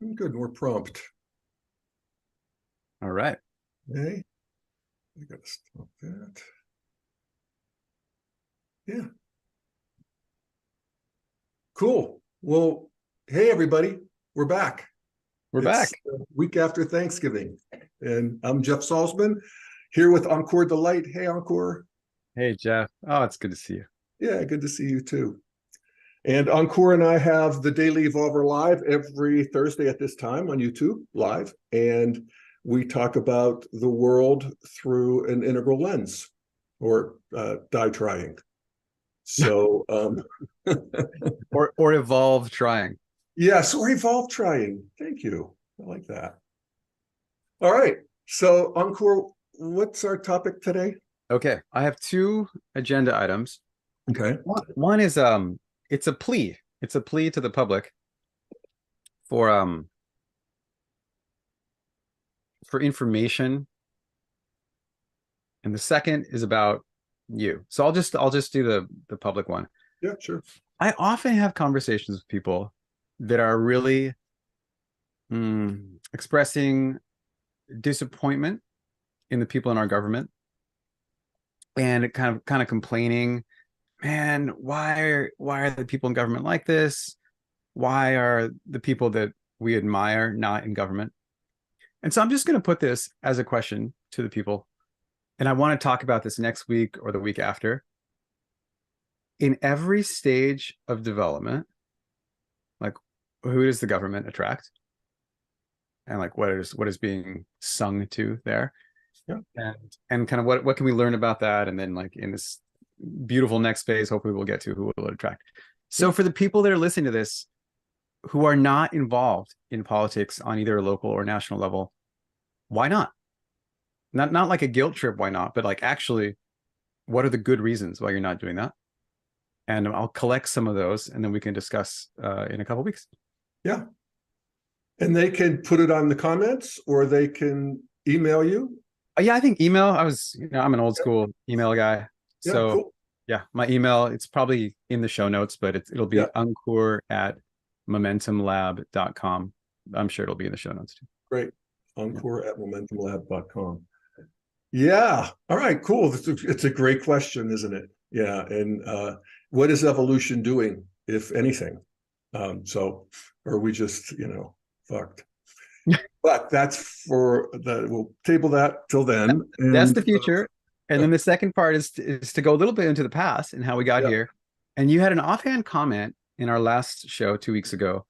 Good, we're prompt. All right. Okay, I gotta stop that. Yeah, cool. Well, hey everybody, we're back. We're It's back. a week after Thanksgiving, and I'm Jeff Salzman here with Ankur Delight. Hey, Ankur. Hey, Jeff. Oh, it's good to see you. Yeah, good to see you too. And Ankur and I have the Daily Evolver live every Thursday at this time on YouTube live, and we talk about the world through an integral lens, or die trying. So Or evolve trying. yes, or evolve trying. Thank you. I like that. All right. So Ankur, what's our topic today? Okay. I have two agenda items. Okay. One is it's a plea. It's a plea to the public for information. And the second is about you. So I'll just do the public one. Yeah, sure. I often have conversations with people that are really expressing disappointment in the people in our government and kind of complaining, man, why are the people in government like this? Why are the people that we admire not in government? And so I'm just going to put this as a question to the people, and I want to talk about this next week or the week after. In every stage of development, like, who does the government attract, and like what is being sung to there? Yeah. And kind of what can we learn about that? And then, like, in this beautiful next phase, hopefully we'll get to who will attract. So Yeah. for the people that are listening to this who are not involved in politics on either a local or national level, why not? Not like a guilt trip, why not? But like, actually, what are the good reasons why you're not doing that? And I'll collect some of those, and then we can discuss in a couple of weeks. Yeah. And they can put it on the comments, or they can email you. Yeah, I think email. I'm an old school email guy. Yeah, So cool. yeah, my email, it's probably in the show notes, but it'll be Yeah, Ankur at momentumlab.com. I'm sure it'll be in the show notes too. great. Yeah. Ankur at momentumlab.com. Yeah. All right, cool. It's a great question, isn't it? Yeah. And what is evolution doing, if anything? So, or are we just, fucked? But that's we'll table that till then. That's And the future. And then the second part is to go a little bit into the past and how we got yeah, here. And you had an offhand comment in our last show 2 weeks ago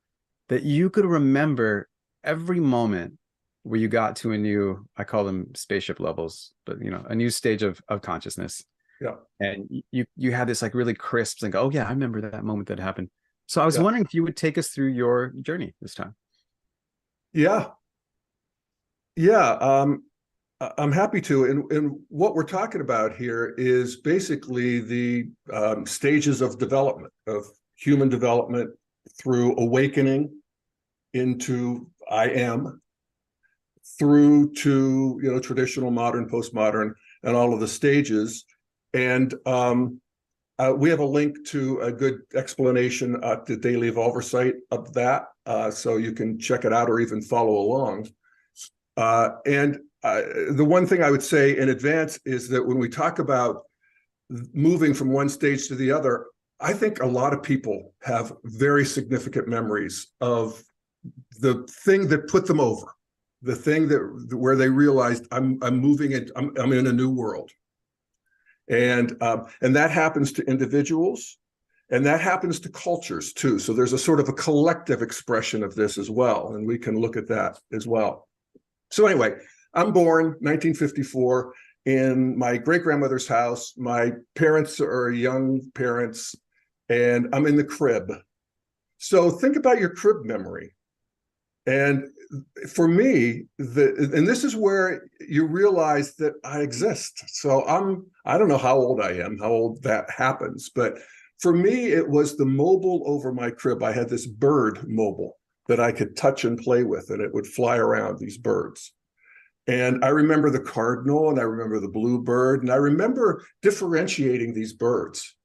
that you could remember every moment where you got to a new, I call them spaceship levels, but a new stage of consciousness. yeah, And you had this like really crisp, like, oh yeah, I remember that moment that happened. So I was yeah, wondering if you would take us through your journey this time. yeah, yeah. I'm happy to. And what we're talking about here is basically the stages of development, of human development, through awakening into I am, through to traditional, modern, postmodern, and all of the stages. And we have a link to a good explanation at the Daily Evolver site of that, so you can check it out or even follow along. And the one thing I would say in advance is that when we talk about moving from one stage to the other, I think a lot of people have very significant memories of the thing that put them over, the thing that where they realized I'm moving it, I'm in a new world, and that happens to individuals, and that happens to cultures too. So there's a sort of a collective expression of this as well, and we can look at that as well. So anyway, I'm born 1954 in my great-grandmother's house. My parents are young parents, and I'm in the crib. So think about your crib memory. And for me, and this is where you realize that I exist. So I don't know how old I am, how old that happens, but for me, it was the mobile over my crib. I had this bird mobile that I could touch and play with, and it would fly around, these birds. And I remember the cardinal, and I remember the bluebird, and I remember differentiating these birds.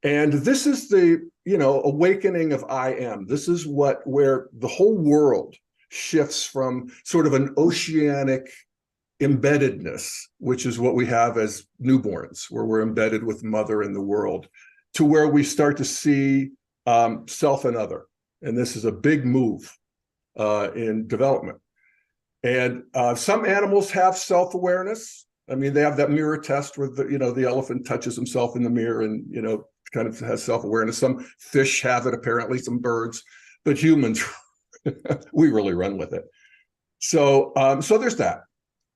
And this is the awakening of I am. This is where the whole world shifts from sort of an oceanic embeddedness, which is what we have as newborns, where we're embedded with mother in the world, to where we start to see self and other. And this is a big move in development. And some animals have self-awareness. I mean, they have that mirror test where the elephant touches himself in the mirror and, kind of has self-awareness. Some fish have it, apparently, some birds, but humans, we really run with it. So there's that.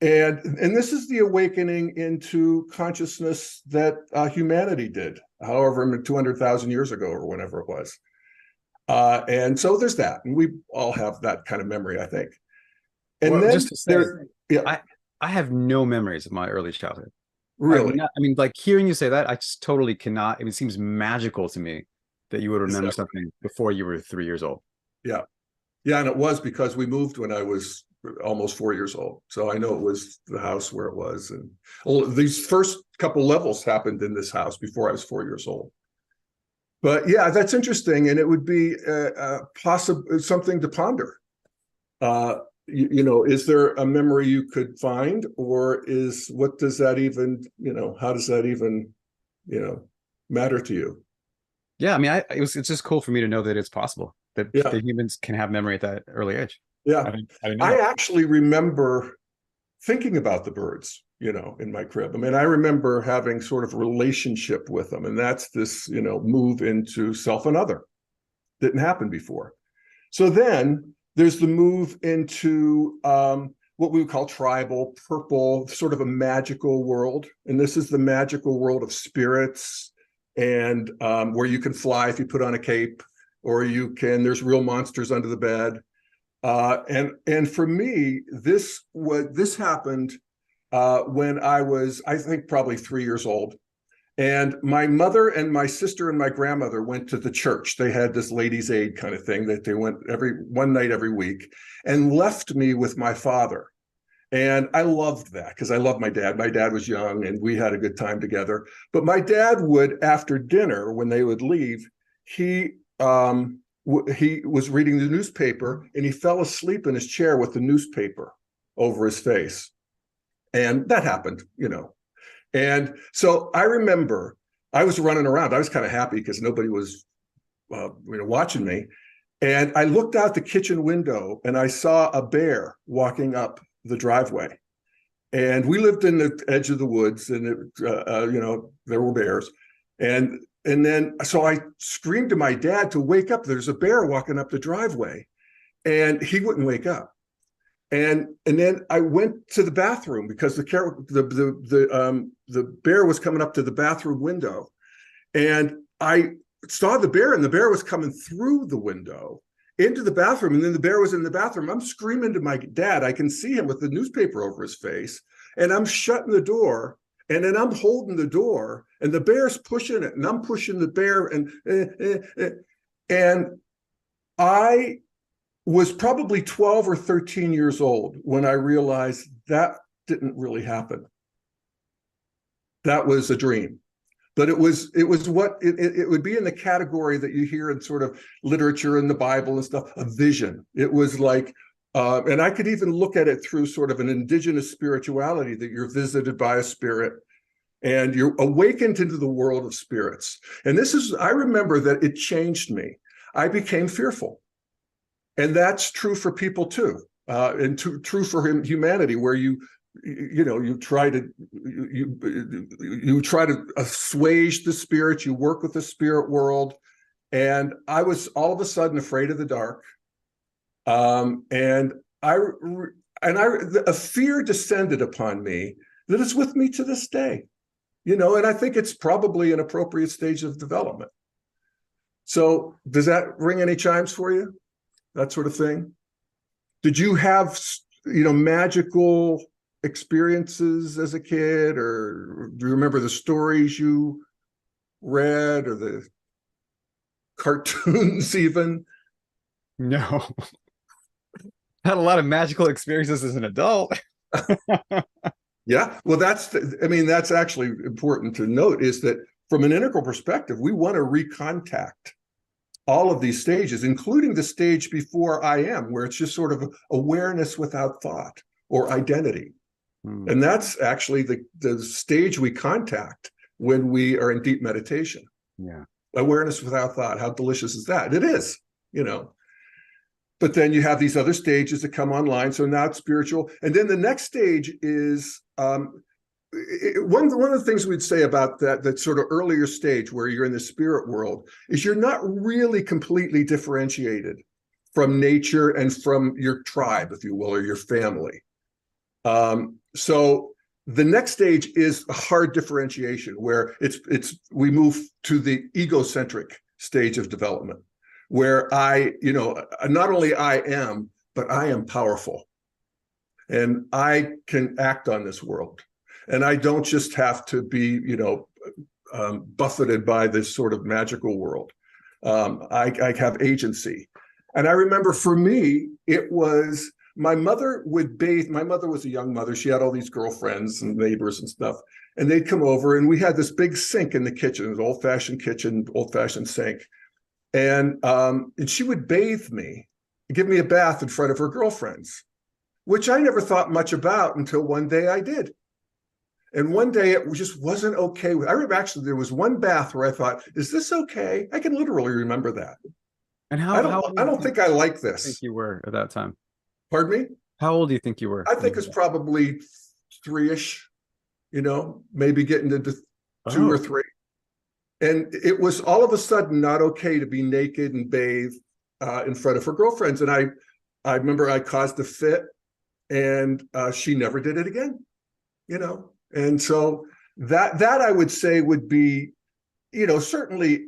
And this is the awakening into consciousness that humanity did, however, 200,000 years ago or whenever it was. And so there's that. And we all have that kind of memory, I think. And well, then just to say, yeah. I have no memories of my early childhood. Really? I mean, like hearing you say that, I just totally cannot. It seems magical to me that you would remember something before you were 3 years old. Yeah. Yeah. And it was because we moved when I was almost 4 years old. So I know it was the house where it was. And these first couple levels happened in this house before I was 4 years old. But yeah, that's interesting. And it would be possible something to ponder. Is there a memory you could find, or what does that even, how does that even, matter to you? Yeah, I mean, it's just cool for me to know that it's possible that humans can have memory at that early age. Yeah, I didn't know I that. actually remember thinking about the birds, in my crib. I mean, I remember having sort of relationship with them, and that's this, move into self and other. Didn't happen before. So then there's the move into what we would call tribal, purple, sort of a magical world. And this is the magical world of spirits, and where you can fly if you put on a cape, or there's real monsters under the bed. And for me, this happened when I was, I think, probably 3 years old. And my mother and my sister and my grandmother went to the church. They had this ladies' aid kind of thing that they went one night every week, and left me with my father. And I loved that because I loved my dad. My dad was young and we had a good time together. But my dad would, after dinner, when they would leave, he was reading the newspaper, and he fell asleep in his chair with the newspaper over his face. And that happened, And so I remember I was running around. I was kind of happy because nobody was, watching me. And I looked out the kitchen window and I saw a bear walking up the driveway. And we lived in the edge of the woods, and there were bears. And then so I screamed to my dad to wake up. There's a bear walking up the driveway, and he wouldn't wake up. And then I went to the bathroom because the bear was coming up to the bathroom window, and I saw the bear, and the bear was coming through the window into the bathroom, and then the bear was in the bathroom. I'm screaming to my dad. I can see him with the newspaper over his face, and I'm shutting the door, and then I'm holding the door, and the bear's pushing it, and I'm pushing the bear, and I was probably 12 or 13 years old when I realized that didn't really happen. That was a dream. But it was what it would be in the category that you hear in sort of literature in the Bible and stuff, a vision. It was like, and I could even look at it through sort of an indigenous spirituality, that you're visited by a spirit and you're awakened into the world of spirits. And I remember that it changed me. I became fearful. And that's true for people too, and true for humanity, where you try to assuage the spirit, you work with the spirit world. And I was all of a sudden afraid of the dark, and a fear descended upon me that is with me to this day, and I think it's probably an appropriate stage of development. So does that ring any chimes for you? That sort of thing? Did you have, magical experiences as a kid, or do you remember the stories you read or the cartoons even? No. Had a lot of magical experiences as an adult. Yeah, well, that's actually important to note, is that from an integral perspective, we want to recontact all of these stages, including the stage before I am, where it's just sort of awareness without thought or identity. And that's actually the stage we contact when we are in deep meditation. Yeah. Awareness without thought. How delicious is that? It is, you know. But then you have these other stages that come online. So now it's spiritual. And then the next stage is one of the things we'd say about that sort of earlier stage where you're in the spirit world is you're not really completely differentiated from nature and from your tribe, if you will, or your family. So the next stage is a hard differentiation where we move to the egocentric stage of development, where not only I am, but I am powerful. And I can act on this world. And I don't just have to be, buffeted by this sort of magical world. I have agency. And I remember for me, it was my mother would bathe. My mother was a young mother. She had all these girlfriends and neighbors and stuff. And they'd come over and we had this big sink in the kitchen, an old-fashioned kitchen, old-fashioned sink. And she would bathe me, give me a bath in front of her girlfriends, which I never thought much about until one day I did. And one day it just wasn't okay. I remember actually there was one bath where I thought, is this okay? I can literally remember that. And I don't think I like this. Think you were at that time? Pardon me? How old do you think you were? I think it's probably 3-ish, maybe getting into 2 or 3. And it was all of a sudden not okay to be naked and bathe in front of her girlfriends. And I remember I caused a fit, and she never did it again, And so that I would say would be, certainly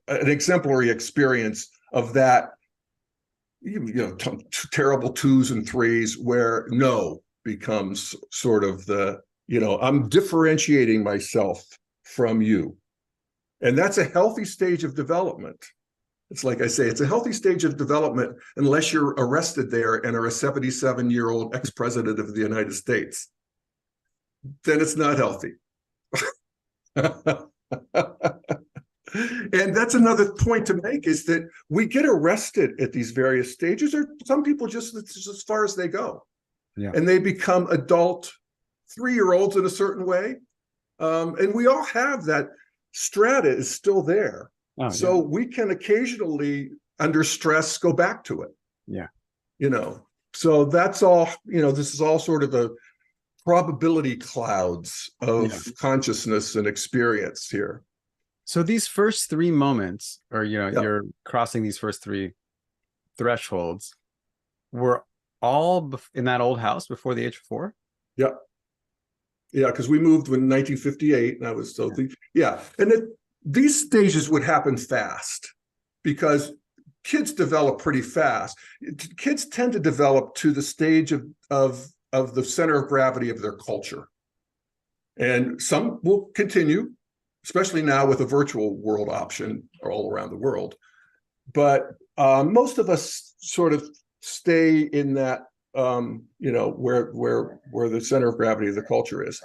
an exemplary experience of that, terrible 2s and 3s where no becomes sort of the, I'm differentiating myself from you. And that's a healthy stage of development. It's like I say, it's a healthy stage of development unless you're arrested there and are a 77-year-old ex-president of the United States. Then it's not healthy. And that's another point to make, is that we get arrested at these various stages, or some people it's just as far as they go. Yeah. And they become adult 3-year-olds in a certain way. And we all have that strata is still there. Oh, so yeah. We can occasionally, under stress, go back to it. Yeah. So that's all, this is all sort of a probability clouds of consciousness and experience here. So these first 3 moments, or, you're crossing these first 3 thresholds, were all in that old house before the age of 4? Yeah. Yeah, because we moved in 1958, and I was still and these stages would happen fast because kids develop pretty fast. Kids tend to develop to the stage of the center of gravity of their culture, and some will continue, especially now with a virtual world option all around the world. But most of us sort of stay in that. Where the center of gravity of the culture is.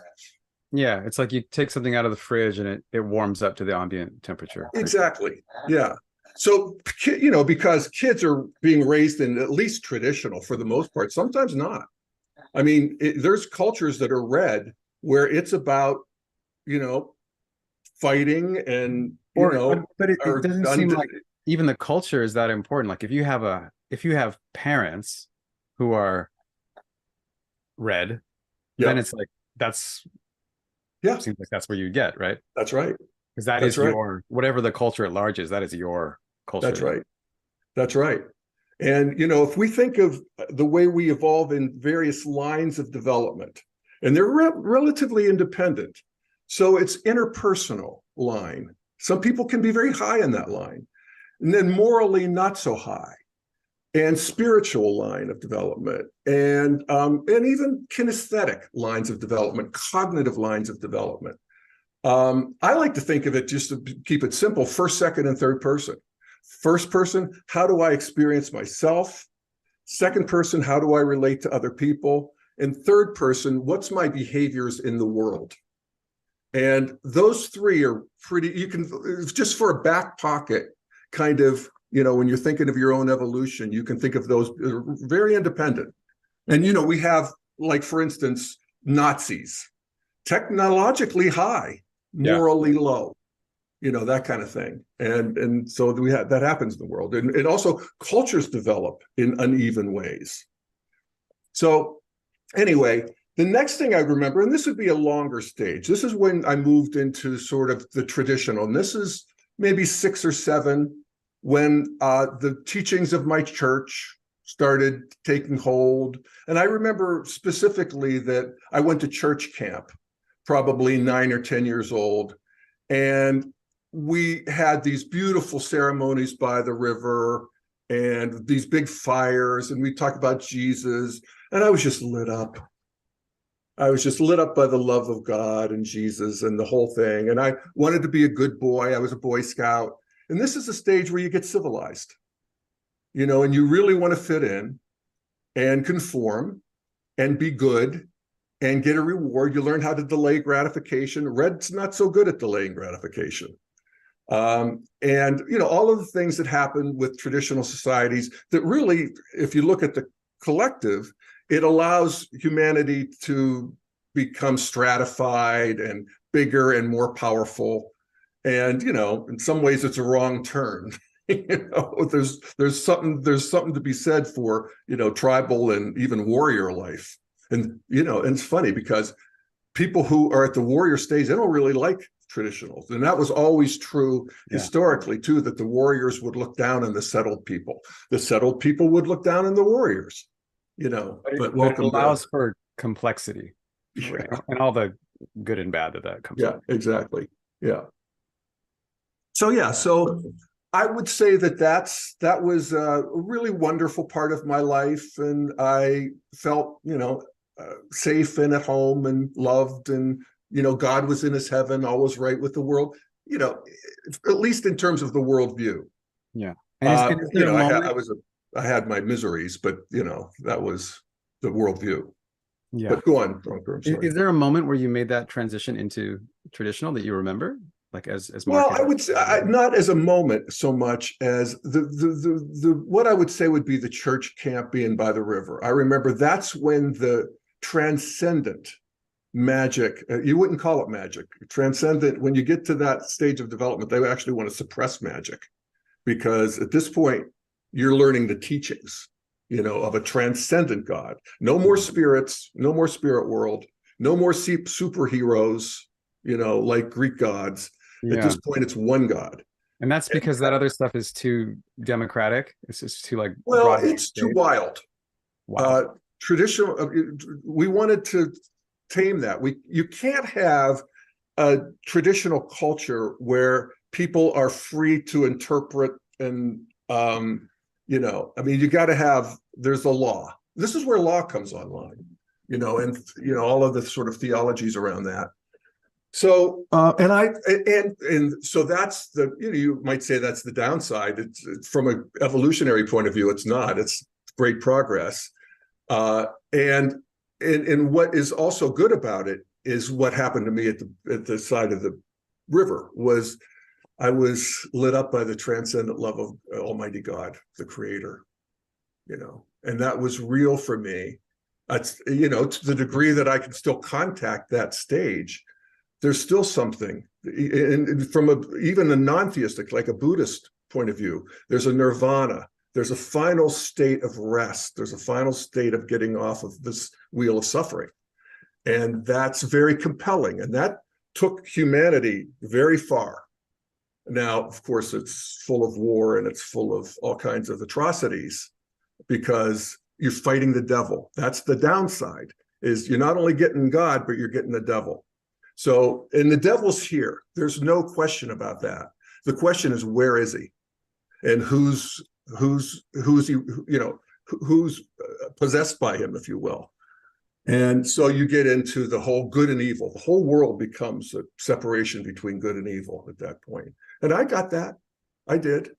Yeah, it's like you take something out of the fridge and it warms up to the ambient temperature. Exactly. Yeah. So, because kids are being raised in at least traditional for the most part, sometimes not. I mean, there's cultures that are red where it's about, fighting and, but it doesn't seem like even the culture is that important. Like if you have parents who are red, then it's like seems like that's where you get, right? That's right. Because that is your, whatever the culture at large is, that is your culture. That's right. And if we think of the way we evolve in various lines of development, and they're relatively independent, so it's interpersonal line. Some people can be very high in that line, and then morally not so high, and spiritual line of development, and even kinesthetic lines of development, cognitive lines of development. I like to think of it, just to keep it simple, first, second, and third person. First person, how do I experience myself? Second person, how do I relate to other people? And third person, what's my behaviors in the world? And those 3 are pretty, you can, just for a back pocket kind of, when you're thinking of your own evolution, you can think of those very independent. And, we have, like, for instance, Nazis, technologically high, morally low, that kind of thing. And so that happens in the world. And also cultures develop in uneven ways. So anyway, the next thing I remember, and this would be a longer stage, this is when I moved into sort of the traditional, and this is maybe 6 or 7, when the teachings of my church started taking hold. And I remember specifically that I went to church camp, probably 9 or 10 years old, and we had these beautiful ceremonies by the river and these big fires, and we talked about Jesus, and I was just lit up. I was just lit up by the love of God and Jesus and the whole thing. And I wanted to be a good boy. I was a Boy Scout. And this is a stage where you get civilized, and you really want to fit in and conform and be good and get a reward. You learn how to delay gratification. Red's not so good at delaying gratification. And, all of the things that happen with traditional societies that really, if you look at the collective, it allows humanity to become stratified and bigger and more powerful. And, in some ways it's a wrong turn. There's something to be said for, tribal and even warrior life. And, and it's funny because people who are at the warrior stage, they don't really like traditionals. And that was always true historically too, that the warriors would look down on the settled people. The settled people would look down on the warriors. But welcome. It allows for complexity, right? And all the good and bad that comes. Yeah, exactly. Yeah. So I would say that was a really wonderful part of my life, and I felt, safe and at home and loved, and God was in His heaven, always right with the world. At least in terms of the worldview. Yeah. And I had my miseries, but that was the worldview. Yeah. But go on, Ankur, I'm sorry. Is there a moment where you made that transition into traditional that you remember, like as well, I would say not as a moment so much as the what I would say would be the church camp being by the river. I remember that's when the transcendent magic, you wouldn't call it magic, transcendent. When you get to that stage of development, they actually want to suppress magic, because at this point you're learning the teachings, of a transcendent God. No more spirits, no more spirit world, no more superheroes, like Greek gods. At this point, it's one God. And that's because that other stuff is too democratic. It's just too it's too wild. Wow. Traditional. We wanted to tame that. You can't have a traditional culture where people are free to interpret and you got to have, there's a law. This is where law comes online, and all of the sort of theologies around that. So and so that's you might say that's the downside. It's from an evolutionary point of view, it's not. It's great progress. And what is also good about it is what happened to me at the side of the river was I was lit up by the transcendent love of Almighty God, the Creator, and that was real for me. That's, to the degree that I can still contact that stage, there's still something, and from even a non-theistic, like a Buddhist point of view, there's a nirvana. There's a final state of rest. There's a final state of getting off of this wheel of suffering. And that's very compelling. And that took humanity very far. Now, of course, it's full of war and it's full of all kinds of atrocities because you're fighting the devil. That's the downside, is you're not only getting God, but you're getting the devil. So, and the devil's here. There's no question about that. The question is, where is he? And who's he, who's possessed by him, if you will. And so you get into the whole good and evil. The whole world becomes a separation between good and evil at that point. And I got that. I did.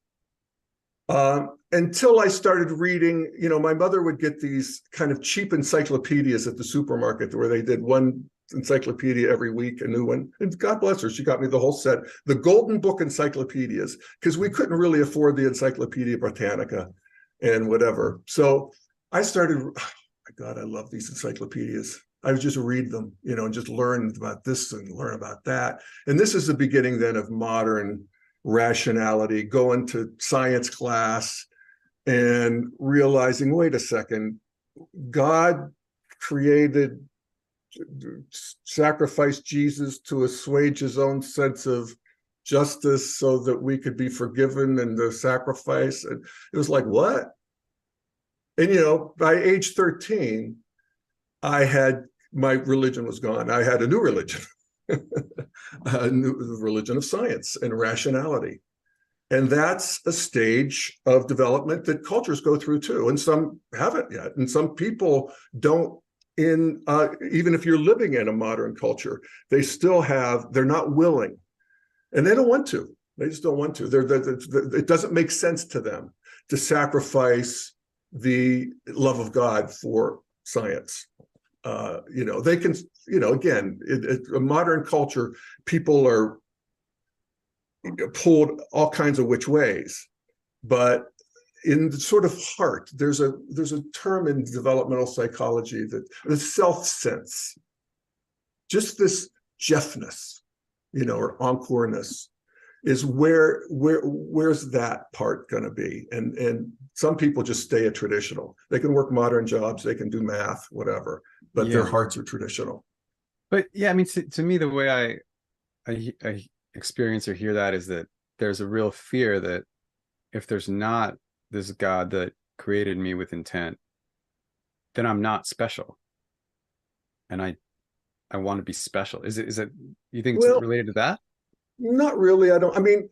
Until I started reading, my mother would get these kind of cheap encyclopedias at the supermarket where they did one encyclopedia every week, a new one. And God bless her, she got me the whole set, the Golden Book encyclopedias, because we couldn't really afford the Encyclopedia Britannica and whatever. So I started, oh my God, I love these encyclopedias. I would just read them, and just learn about this and learn about that. And this is the beginning then of modern rationality, going to science class and realizing, wait a second, God created, sacrificed Jesus to assuage his own sense of justice so that we could be forgiven in the sacrifice. And it was like, what? And, by age 13, my religion was gone. I had a new religion, a new religion of science and rationality. And that's a stage of development that cultures go through too. And some haven't yet. And some people don't, even if you're living in a modern culture, they're not willing, and they don't want to. They just don't want to. It doesn't make sense to them to sacrifice the love of God for science. They can, again, a modern culture, people are pulled all kinds of which ways, but in the sort of heart, there's a term in developmental psychology that the self-sense, just this Jeffness, or Ankorness, is where's that part going to be? And some people just stay at traditional. They can work modern jobs, they can do math, whatever, but their hearts are traditional. But yeah, I mean, to me, the way I experience or hear that is that there's a real fear that if there's not this God that created me with intent, then I'm not special, and I want to be special. Is it you think it's related to that? Not really. I mean,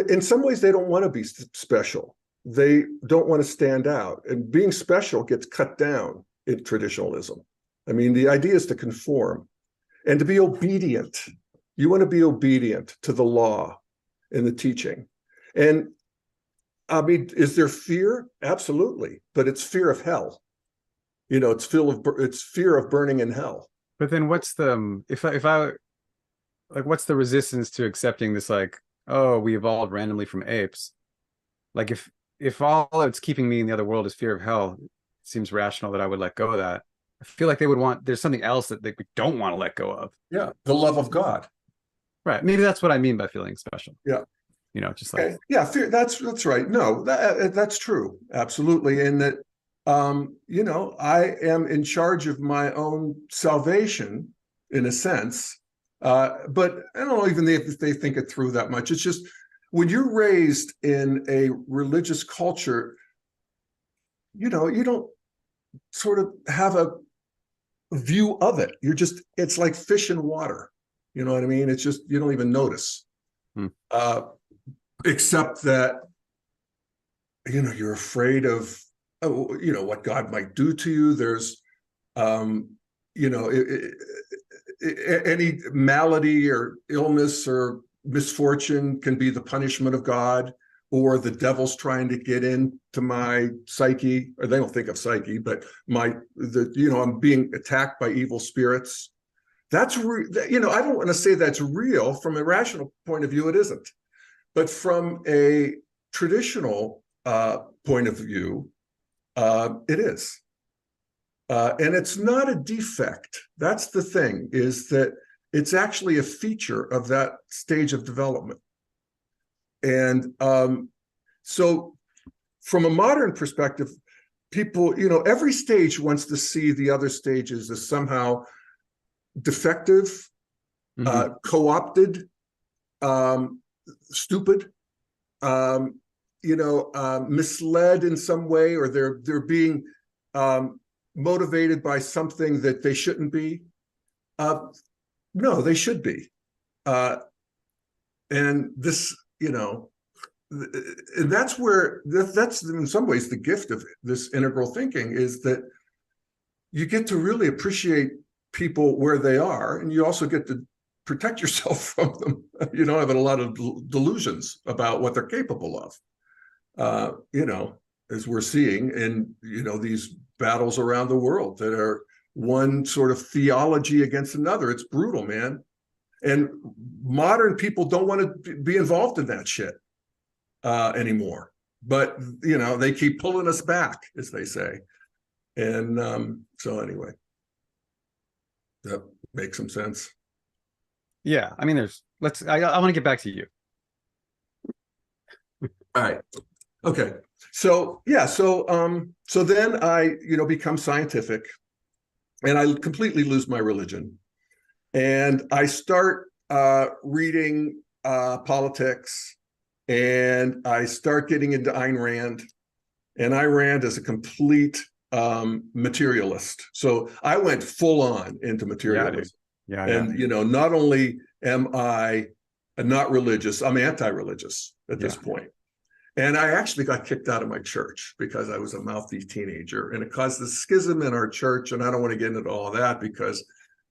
in some ways they don't want to be special. They don't want to stand out, and being special gets cut down in traditionalism. I mean, the idea is to conform and to be obedient. You want to be obedient to the law and the teaching. And I mean, is there fear? Absolutely. But it's fear of hell. It's fear of burning in hell. But then what's the, if I like, what's the resistance to accepting this, like, oh, we evolved randomly from apes? Like, if all that's keeping me in the other world is fear of hell, it seems rational that I would let go of that. I feel like there's something else that they don't want to let go of. Yeah. The love of God. Right. Maybe that's what I mean by feeling special. Yeah. Just like, yeah, fear, that's right. No, that's true. Absolutely. And that, I am in charge of my own salvation in a sense. But I don't know even if they think it through that much. It's just when you're raised in a religious culture, you don't sort of have a view of it. It's like fish in water. You know what I mean? It's just, you don't even notice. Except that, you're afraid of, what God might do to you. There's, any malady or illness or misfortune can be the punishment of God, or the devil's trying to get into my psyche, or they don't think of psyche, but I'm being attacked by evil spirits. That's I don't want to say that's real. From a rational point of view, it isn't. But from a traditional point of view, it is. And it's not a defect. That's the thing, is that it's actually a feature of that stage of development. And so from a modern perspective, people, every stage wants to see the other stages as somehow defective, co-opted, stupid, misled in some way, or they're being motivated by something that they shouldn't be. No, they should be. And this, and that's where that's in some ways the gift of this integral thinking, is that you get to really appreciate people where they are, and you also get to protect yourself from them. You don't have a lot of delusions about what they're capable of, as we're seeing in, these battles around the world that are one sort of theology against another. It's brutal, man. And modern people don't want to be involved in that shit anymore. But, you know, they keep pulling us back, as they say. And so anyway, that makes some sense. Yeah. I mean, I want to get back to you. All right. Okay. So yeah, so then I, become scientific, and I completely lose my religion. And I start reading politics, and I start getting into Ayn Rand. And Ayn Rand is a complete materialist. So I went full on into materialism. Yeah. And, not only am I not religious, I'm anti-religious at this point. And I actually got kicked out of my church because I was a mouthy teenager, and it caused a schism in our church. And I don't want to get into all that because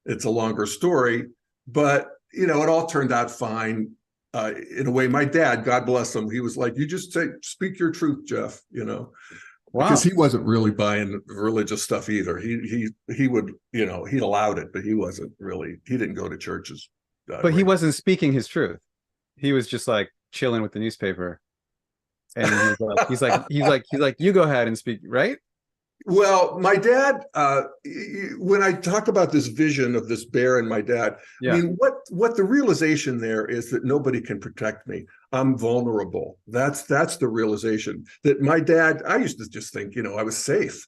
it's a longer story, but, it all turned out fine. In a way, my dad, God bless him, he was like, you just speak your truth, Jeff, Wow. Because he wasn't really buying religious stuff either. He would, he allowed it, but he didn't go to churches. But he wasn't speaking his truth. He was just like chilling with the newspaper. And he's like, you go ahead and speak, right? Well, my dad, when I talk about this vision of this bear and my dad, I mean, what the realization there is that nobody can protect me. I'm vulnerable. That's the realization that my dad, I used to just think, I was safe.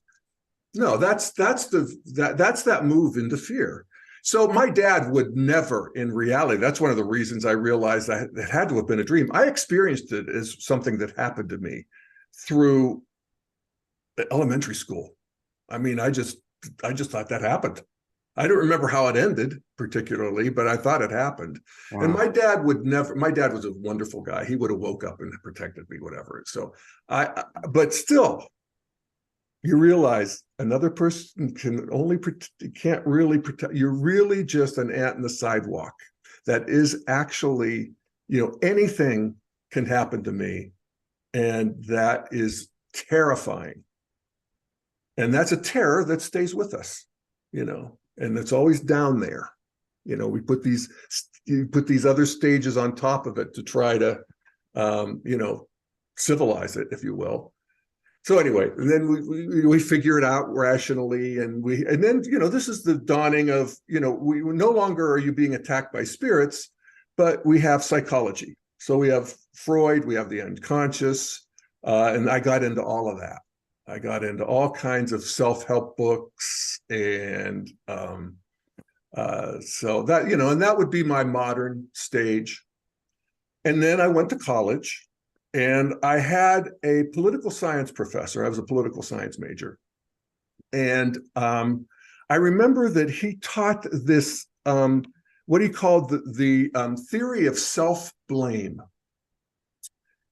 No, that's that move into fear. So my dad would never, in reality, that's one of the reasons I realized that it had to have been a dream. I experienced it as something that happened to me through elementary school. I mean, I just thought that happened. I don't remember how it ended particularly, but I thought it happened. Wow. And my dad was a wonderful guy. He would have woke up and protected me, whatever. So but still, you realize another person can't really protect. You're really just an ant in the sidewalk. That is actually, anything can happen to me. And that is terrifying. And that's a terror that stays with us, and it's always down there. We put these other stages on top of it to try to, civilize it, if you will. So anyway, and then we figure it out rationally, and then this is the dawning of we no longer are you being attacked by spirits, but we have psychology. So we have Freud, we have the unconscious, and I got into all of that. I got into all kinds of self-help books, and so that and that would be my modern stage. And then I went to college. And I had a political science professor. I was a political science major. And I remember that he taught this, what he called the theory of self-blame.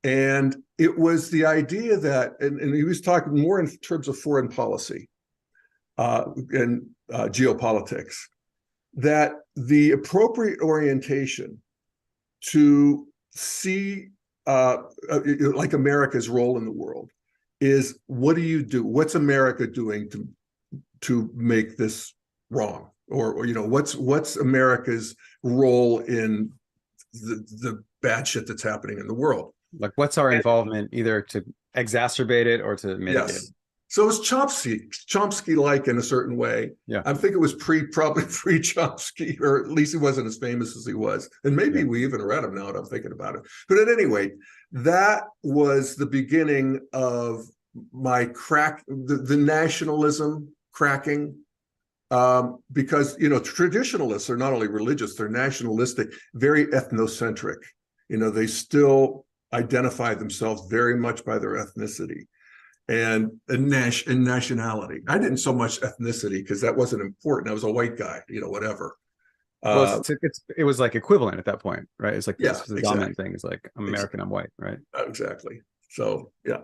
And it was the idea that, and he was talking more in terms of foreign policy and geopolitics, that the appropriate orientation to see like America's role in the world is, what do you do? What's America doing to make this wrong? Or what's America's role in the bad shit that's happening in the world? Like, what's our involvement, either to exacerbate it or to mitigate it? So it was Chomsky-like in a certain way. Yeah. I think it was probably pre-Chomsky, or at least he wasn't as famous as he was. And maybe we even read him now that I'm thinking about it. But at any rate, that was the beginning of my the nationalism cracking. Because, traditionalists are not only religious, they're nationalistic, very ethnocentric. They still identify themselves very much by their ethnicity. And nationality. I didn't so much ethnicity because that wasn't important. I was a white guy, whatever. Well, it was like equivalent at that point, right? It's like this was the dominant thing. It's like, I'm American, I'm white, right? Exactly. So yeah.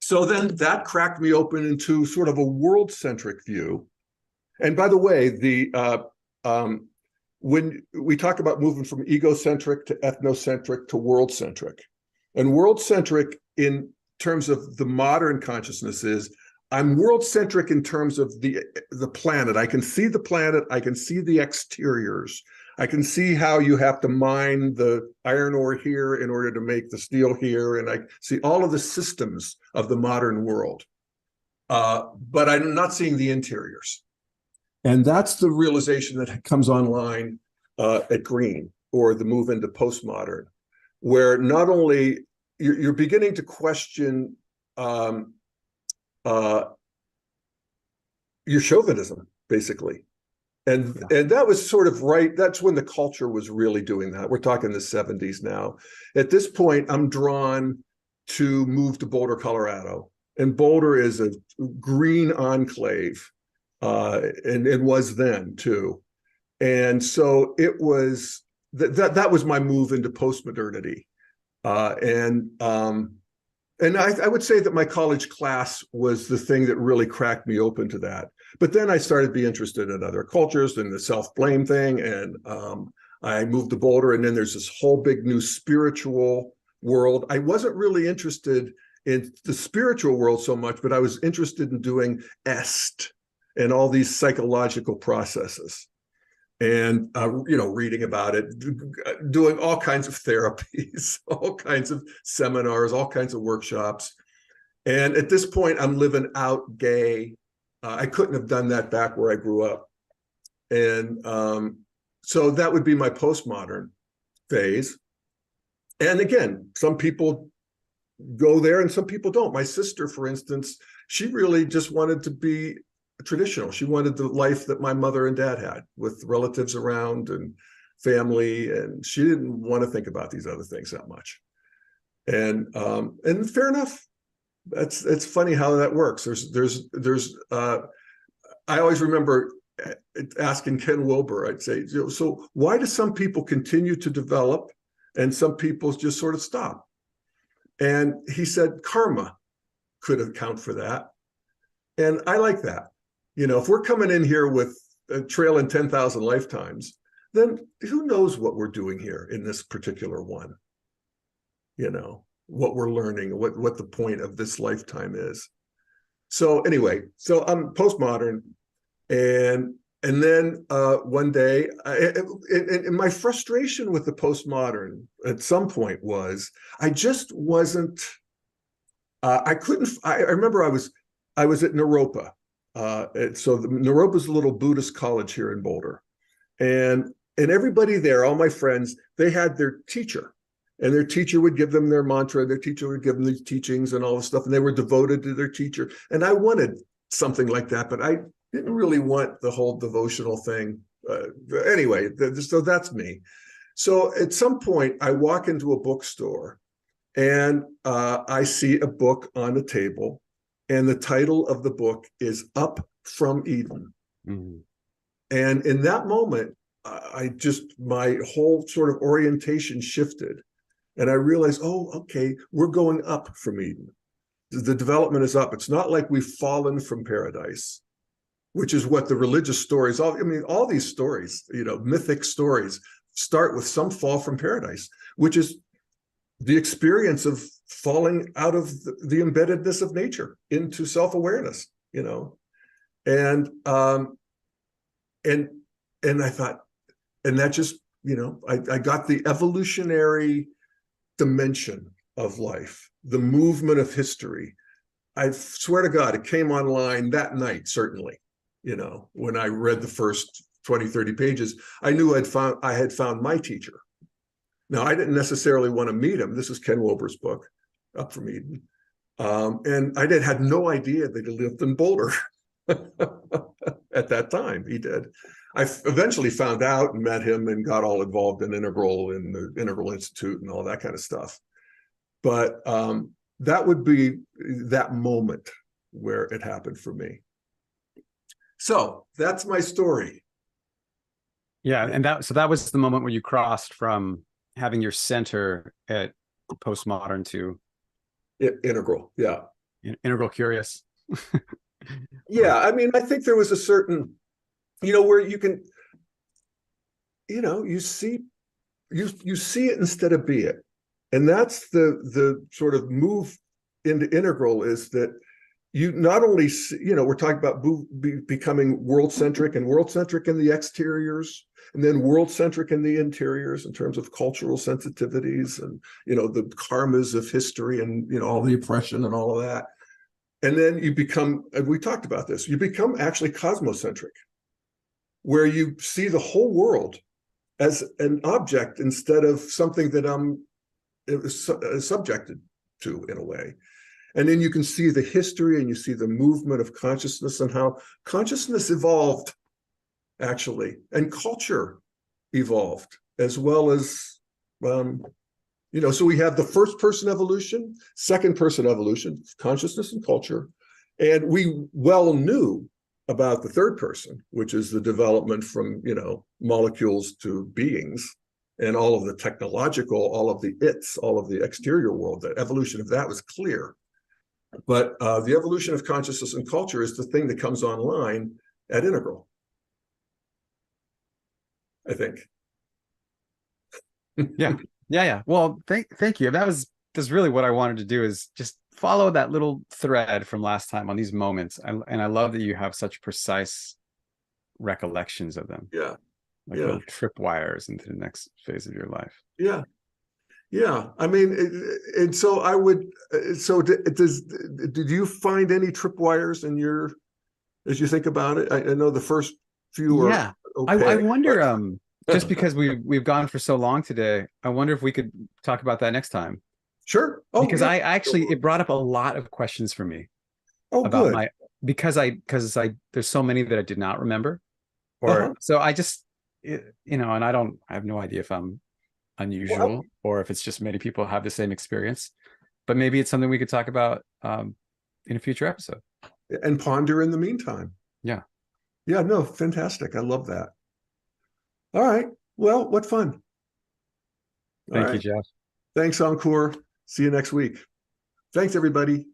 So then that cracked me open into sort of a world-centric view. And by the way, when we talk about moving from egocentric to ethnocentric to world-centric, and world-centric in terms of the modern consciousness is, I'm world-centric in terms of the planet. I can see the planet, I can see the exteriors. I can see how you have to mine the iron ore here in order to make the steel here, and I see all of the systems of the modern world. But I'm not seeing the interiors. And that's the realization that comes online at Green, or the move into postmodern, where not only you're beginning to question your chauvinism, basically. And that was sort of right. That's when the culture was really doing that. We're talking the 70s now. At this point, I'm drawn to move to Boulder, Colorado. And Boulder is a green enclave, and it was then too. And so it was that was my move into postmodernity. And I would say that my college class was the thing that really cracked me open to that. But then I started to be interested in other cultures and the self-blame thing. And I moved to Boulder, and then there's this whole big new spiritual world. I wasn't really interested in the spiritual world so much, but I was interested in doing est and all these psychological processes. And reading about it, doing all kinds of therapies, all kinds of seminars, all kinds of workshops. And at this point, I'm living out gay. I couldn't have done that back where I grew up. And so that would be my postmodern phase. And again, some people go there and some people don't. My sister, for instance, she really just wanted to be traditional. She wanted the life that my mother and dad had, with relatives around and family, and she didn't want to think about these other things that much. And fair enough. It's funny how that works. I always remember asking Ken Wilber, I'd say, so why do some people continue to develop and some people just sort of stop? And he said karma could account for that. And I like that. If we're coming in here with a trail in 10,000 lifetimes, then who knows what we're doing here in this particular one? What we're learning, what the point of this lifetime is. So anyway, so I'm postmodern, and then one day, and my frustration with the postmodern at some point was I just wasn't. I couldn't. I remember I was at Naropa. So Naropa is a little Buddhist college here in Boulder, and everybody there, all my friends, they had their teacher, and their teacher would give them their mantra, their teacher would give them these teachings and all this stuff, and they were devoted to their teacher. And I wanted something like that, but I didn't really want the whole devotional thing. Anyway, so that's me. So at some point, I walk into a bookstore, and I see a book on the table. And the title of the book is Up from Eden. Mm-hmm. And in that moment, my whole sort of orientation shifted. And I realized, oh, okay, we're going up from Eden. The development is up. It's not like we've fallen from paradise, which is what the religious stories, all these stories, mythic stories, start with some fall from paradise, which is the experience of falling out of the embeddedness of nature into self-awareness, and I thought, and that just, I got the evolutionary dimension of life, the movement of history. I swear to God, it came online that night, certainly, when I read the first 20, 30 pages, I knew I had found my teacher. Now, I didn't necessarily want to meet him. This is Ken Wilber's book, Up from Eden. And I had no idea that he lived in Boulder at that time. He did. I eventually found out and met him and got all involved in Integral and the Integral Institute and all that kind of stuff. But that would be that moment where it happened for me. So that's my story. Yeah, and that was the moment where you crossed from having your center at postmodern to Integral. Yeah. Integral curious. Yeah. I think there was a certain, where you can, you see it instead of be it. And that's the sort of move into Integral, is that you not only see, we're talking about becoming world-centric and world-centric in the exteriors, and then world-centric in the interiors in terms of cultural sensitivities and, the karmas of history and, all the oppression and all of that. And then you become, and we talked about this, you become actually cosmocentric, where you see the whole world as an object instead of something that I'm subjected to in a way. And then you can see the history and you see the movement of consciousness and how consciousness evolved, actually, and culture evolved as well as, so we have the first person evolution, second person evolution, consciousness and culture. And we well knew about the third person, which is the development from, molecules to beings and all of the technological, all of the all of the exterior world. The evolution of that was clear. But the evolution of consciousness and culture is the thing that comes online at integral, I think. Yeah. Well, thank you. That's really what I wanted to do, is just follow that little thread from last time on these moments. And I love that you have such precise recollections of them. Yeah. Like little tripwires into the next phase of your life. Yeah. Yeah. I mean, and so I would, so did you find any tripwires as you think about it? I know the first few are okay. I wonder, just because we've gone for so long today, I wonder if we could talk about that next time. Sure. Because I actually, it brought up a lot of questions for me about good. because there's so many that I did not remember, so I just, and I have no idea if I'm unusual or if it's just many people have the same experience, but maybe it's something we could talk about in a future episode and ponder in the meantime. Yeah. No, fantastic. I love that. All right. Well, what fun. Thank you, Jeff. Thanks, Ankur. See you next week. Thanks, everybody.